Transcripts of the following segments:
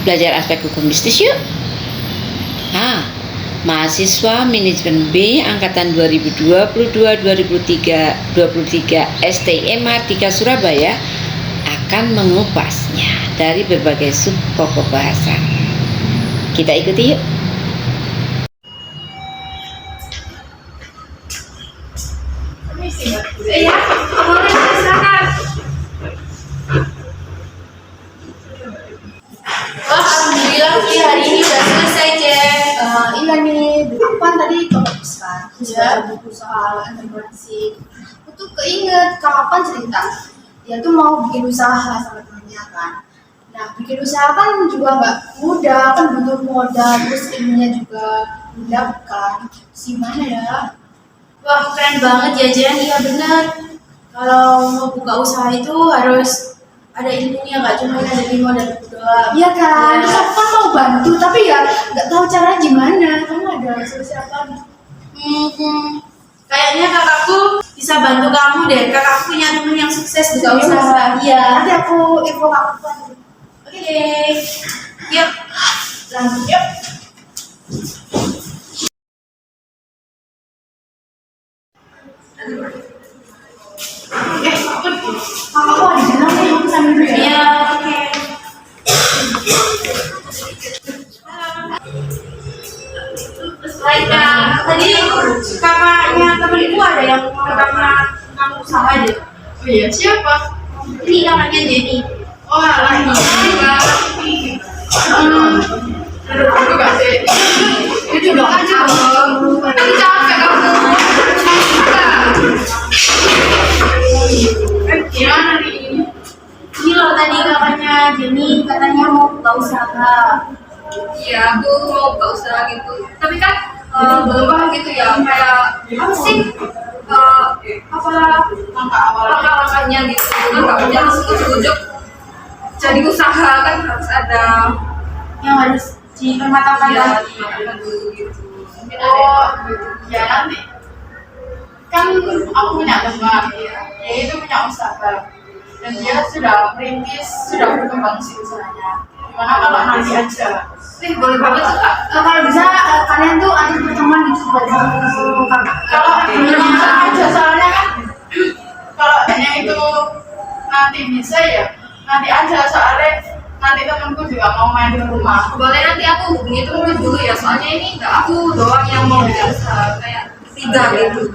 belajar aspek hukum bisnis yuk. Mahasiswa Manajemen B Angkatan 2022-2023 STI Mardika Surabaya akan mengupasnya dari berbagai sub pokok bahasa. Kita ikuti yuk. Alhamdulillah sih hari ini udah selesai, Cek. Iya nih, aku kan tadi topik kan, buku soal entrepreneurship. Aku tuh keinget kapan cerita, dia tuh mau bikin usaha sama temennya kan. Nah, bikin usaha kan juga nggak mudah, kan butuh modal, terus ilmunya juga mudah kan. Gimana ya? Wah, keren banget ya, Jen. Iya benar. Kalau mau buka usaha itu harus ada ilmunya, nggak cuma ada ilmu dan buku doang. Iya kan, terus aku kan mau bantu, tapi ya nggak tahu cara gimana. Kamu ada solusi apa? Kayaknya kakakku bisa bantu kamu deh. Kakakku punya temen yang sukses buka usaha. Iya. Nanti aku info kakakku. Oke deh. Yuk, lanjut yuk. Kakakku ada di dalam nih, aku sambil dulu ya. Iya, oke. Baiklah, tadi kakaknya temenku ada yang kakaknya kamu usaha deh. Oh iya, siapa? Ini kakaknya Jenny. Oh, alah, ini. Aku gak sih. Itu dong aja dong. Aku capek kamu. Gimana nih? Ini loh tadi kakaknya Jenny katanya mau buka usaha. Iya, aku mau buka usaha gitu. Tapi kan belum paham gitu ya, kayak apa sih? Langkah-langkahnya gitu. Kan gak punya ujuk-ujuk jadi usaha kan harus ada Yang harus dipermatangkan. ya dimakan dulu gitu. Mungkin ada Ya nanti kan aku punya teman dia itu punya usaha dan dia sudah merintis, sudah berkembang sih usahanya. Gimana kalau nanti aja? boleh banget tuh Kak. Kalau bisa kalian tuh ada pertemuan gitu buat Kalau bisa aja soalnya kan kalau hanya itu nanti bisa ya nanti aja soalnya nanti temanku juga mau main di rumah. Boleh nanti aku hubungi temen dulu ya, soalnya ini nggak aku doang yang mau bikin usaha, kayak tiga gitu.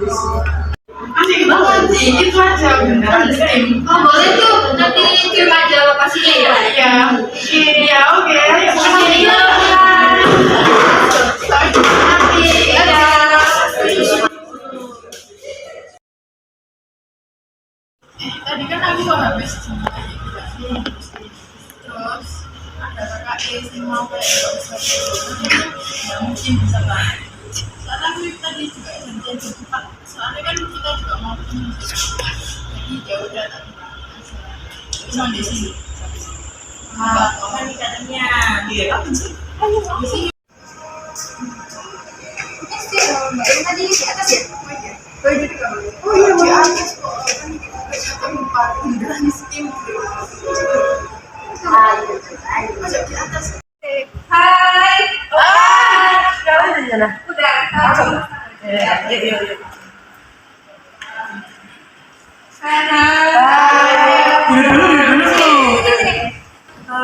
Nanti kita nanti itu aja beneran kirim. Oh boleh tuh, nanti kirim aja lokasinya ya. Iya, iya oke. Makasih ya. Sampai jumpa nanti. Tadi kan aku habis terus ada kakak yang mau kayak nggak mungkin bisa banget. Soalnya aku tadi juga janjian jemput, soalnya kan kita juga mau ketemu, jadi ya udah tadi cuma di sini. Apa nih katanya? Iya, apa sih? Di sini. Mbak yang tadi di atas ya? Oh iya, di atas kok. Kan lupa beneran di sini. Masuk di atas. Hai. Sekarang di sana. Udah. Iya.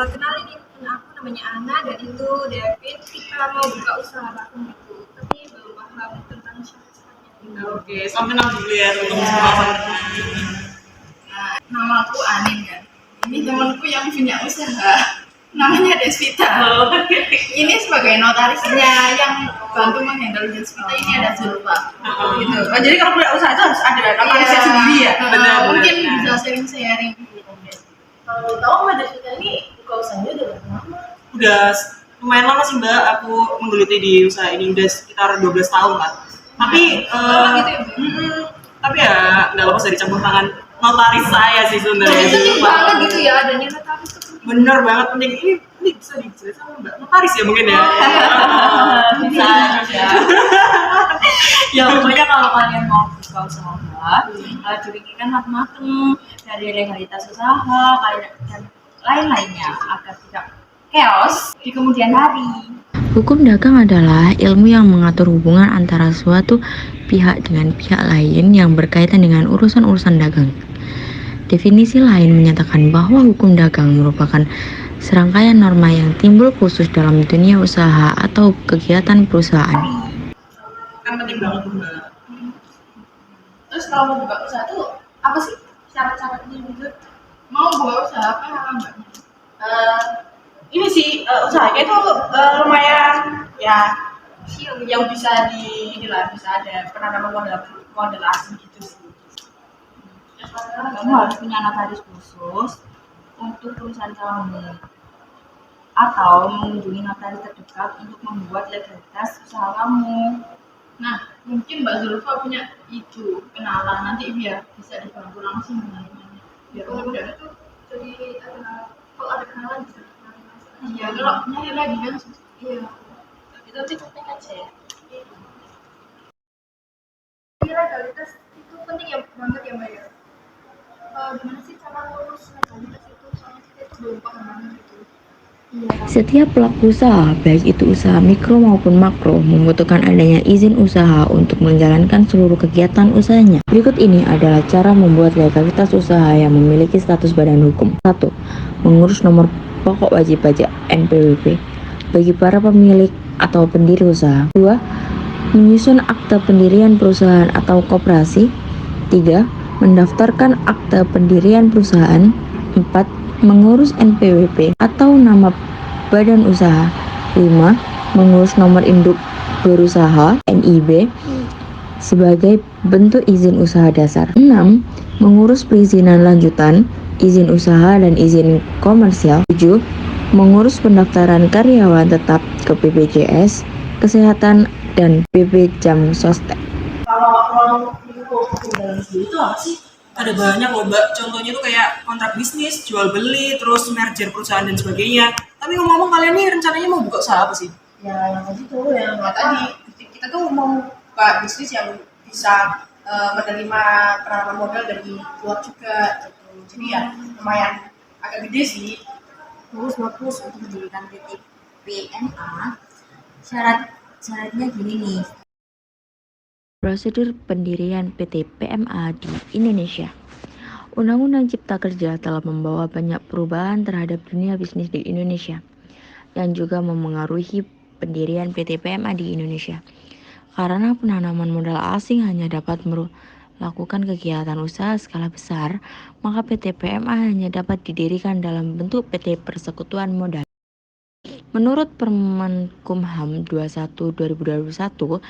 Kenalin ini aku namanya Ana dan itu Devin. Kita mau buka usaha bakung gitu, tapi belum paham tentang syarat-syaratnya. Oke, sampai kenal dulu ya teman-teman. Nama aku Anin kan. Ini temanku yang punya usaha. Namanya Desvita. Ini sebagai notarisnya yang bantu menghandle Desvita ini ada Zulfa. Gitu. Oh, jadi kalau punya usaha itu harus ada notarisnya sendiri ya? Benar. Mungkin bisa sharing-sharing. Kalau tahu Mbak Desvita ini buka usahanya udah berapa lama? Udah lumayan lama sih Mbak, aku menggeluti di usaha ini udah sekitar 12 tahun lah. Tapi gitu ya? tapi ya nggak lepas dari campur tangan notaris saya sih sebenarnya. Itu penting banget gitu ya, adanya notaris itu penting. Bener banget penting. Ini bisa dijelasin sama Mbak notaris ya mungkin ya? Bisa. Ya pokoknya kalau kalian mau buka usaha, dipikirkan matang-matang dari legalitas usaha dan lain-lainnya agar tidak chaos di kemudian hari. Hukum dagang adalah ilmu yang mengatur hubungan antara suatu pihak dengan pihak lain yang berkaitan dengan urusan-urusan dagang. Definisi lain menyatakan bahwa hukum dagang merupakan serangkaian norma yang timbul khusus dalam dunia usaha atau kegiatan perusahaan. Kan penting banget tuh Mbak. Terus kalau mau buka usaha tuh apa sih syarat-syaratnya gitu? Mau buka usaha apa Mbak? Ini sih usahanya itu lumayan ya yang bisa inilah bisa ada penanaman modal asing gitu sih. Kamu harus punya notaris khusus untuk perusahaan kamu atau mengunjungi notaris terdekat untuk membuat legalitas usaha kamu. Nah, mungkin Mbak Zulfa punya itu kenalan nanti biar bisa dibantu langsung dengan biar udah Itu jadi ada kalau ada kenalan bisa iya kalau nyari lagi kan iya. Itu nanti kontak aja ya. Jadi legalitas itu penting ya banget ya Mbak ya. Gimana sih cara ngurus legalitas itu soalnya kita itu belum paham banget gitu. Setiap pelaku usaha, baik itu usaha mikro maupun makro, membutuhkan adanya izin usaha untuk menjalankan seluruh kegiatan usahanya. Berikut ini adalah cara membuat legalitas usaha yang memiliki status badan hukum. 1. Mengurus nomor pokok wajib pajak (NPWP) bagi para pemilik atau pendiri usaha. 2. Menyusun akte pendirian perusahaan atau koperasi. 3. Mendaftarkan akte pendirian perusahaan. 4. Mengurus NPWP atau nama badan usaha. 5. Mengurus nomor induk berusaha (NIB) sebagai bentuk izin usaha dasar. 6. Mengurus perizinan lanjutan, izin usaha dan izin komersial. 7. Mengurus pendaftaran karyawan tetap ke BPJS, Kesehatan dan BP Jam Sostek. Kalau hukum dalam negeri itu apa sih? Ada banyak loh Mbak, contohnya tuh kayak kontrak bisnis, jual beli, terus merger perusahaan dan sebagainya. Tapi ngomong-ngomong kalian nih rencananya mau buka usaha apa sih? Ya yang tadi tuh yang tadi kita tuh mau buka bisnis yang bisa menerima penanaman modal dari luar juga gitu. Jadi ya lumayan agak gede sih. Bagus untuk mendirikan PT PMA. Syaratnya gini nih. Prosedur pendirian PT PMA di Indonesia. Undang-Undang Cipta Kerja telah membawa banyak perubahan terhadap dunia bisnis di Indonesia yang juga memengaruhi pendirian PT PMA di Indonesia. Karena penanaman modal asing hanya dapat melakukan kegiatan usaha skala besar, maka PT PMA hanya dapat didirikan dalam bentuk PT Persekutuan Modal. Menurut Permenkumham 21/2021,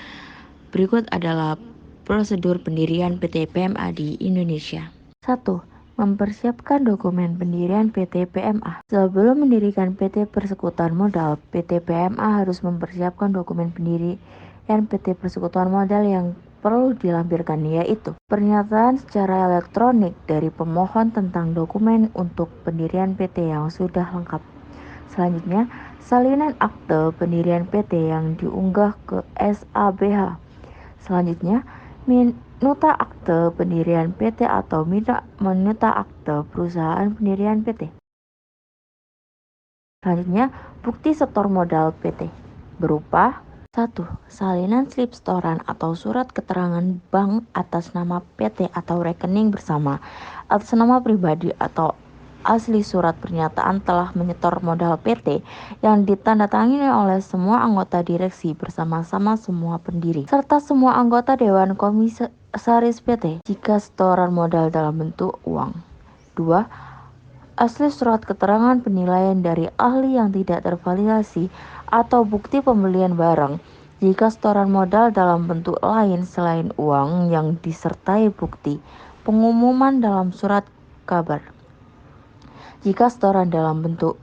berikut adalah prosedur pendirian PT PMA di Indonesia. 1. Mempersiapkan dokumen pendirian PT PMA. Sebelum mendirikan PT Persekutuan Modal, PT PMA harus mempersiapkan dokumen pendirian PT Persekutuan Modal yang perlu dilampirkan, yaitu pernyataan secara elektronik dari pemohon tentang dokumen untuk pendirian PT yang sudah lengkap. Selanjutnya, salinan akte pendirian PT yang diunggah ke SABH. Selanjutnya, minuta akte pendirian PT atau minuta akte perusahaan pendirian PT. Selanjutnya, bukti setor modal PT berupa 1. Salinan slip setoran atau surat keterangan bank atas nama PT atau rekening bersama atas nama pribadi atau asli surat pernyataan telah menyetor modal PT yang ditandatangani oleh semua anggota direksi bersama-sama semua pendiri serta semua anggota Dewan Komisaris PT jika setoran modal dalam bentuk uang. 2. Asli surat keterangan penilaian dari ahli yang tidak tervalidasi atau bukti pembelian barang jika setoran modal dalam bentuk lain selain uang yang disertai bukti pengumuman dalam surat kabar jika setoran dalam bentuk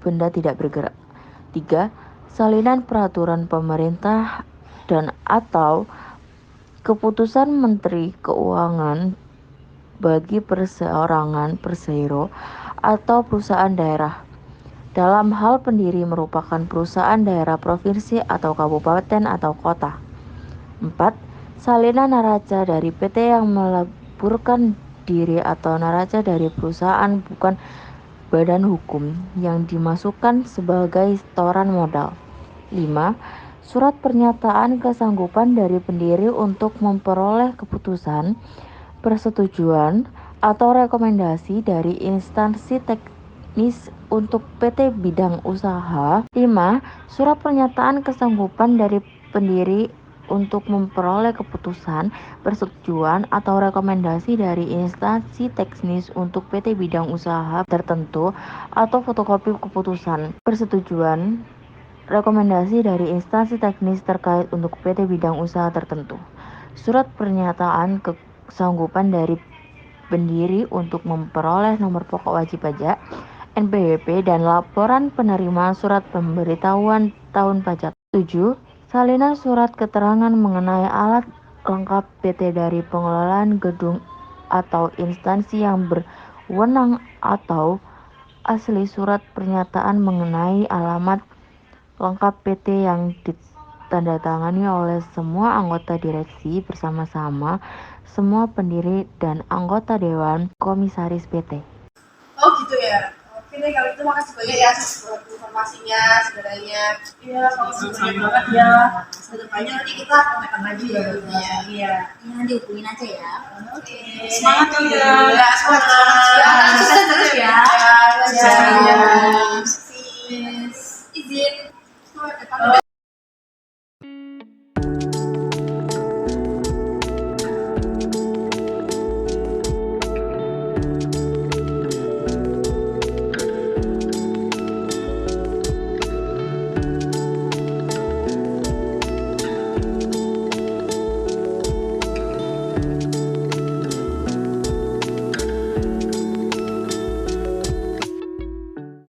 benda tidak bergerak. 3. Salinan peraturan pemerintah dan atau keputusan Menteri Keuangan bagi perseorangan, persero, atau perusahaan daerah. Dalam hal pendiri merupakan perusahaan daerah provinsi atau kabupaten atau kota. 4. Salinan neraca dari PT yang meleburkan diri atau neraca dari perusahaan bukan badan hukum yang dimasukkan sebagai setoran modal. 5. Surat pernyataan kesanggupan dari pendiri untuk memperoleh keputusan, persetujuan, atau rekomendasi dari instansi teknis untuk PT bidang usaha. 5. Surat pernyataan kesanggupan dari pendiri untuk memperoleh keputusan, persetujuan, atau rekomendasi dari instansi teknis untuk PT bidang usaha tertentu atau fotokopi keputusan, persetujuan, rekomendasi dari instansi teknis terkait untuk PT bidang usaha tertentu. Surat pernyataan kesanggupan dari pendiri untuk memperoleh nomor pokok wajib pajak, NPWP, dan laporan penerima surat pemberitahuan tahun pajak. 7. Salinan surat keterangan mengenai alat lengkap PT dari pengelolaan gedung atau instansi yang berwenang atau asli surat pernyataan mengenai alamat lengkap PT yang ditandatangani oleh semua anggota direksi bersama-sama semua pendiri dan anggota dewan komisaris PT. Oh gitu ya. Oke deh kalau itu makasih banyak ya atas informasinya sebenarnya. Iya, sama-sama banget ya. Kedepannya nanti kita kontakkan lagi ya. Iya. Ini nanti hubungin aja ya. Oke. Semangat ya. Ya, semangat. Ya, sukses terus ya. Ya.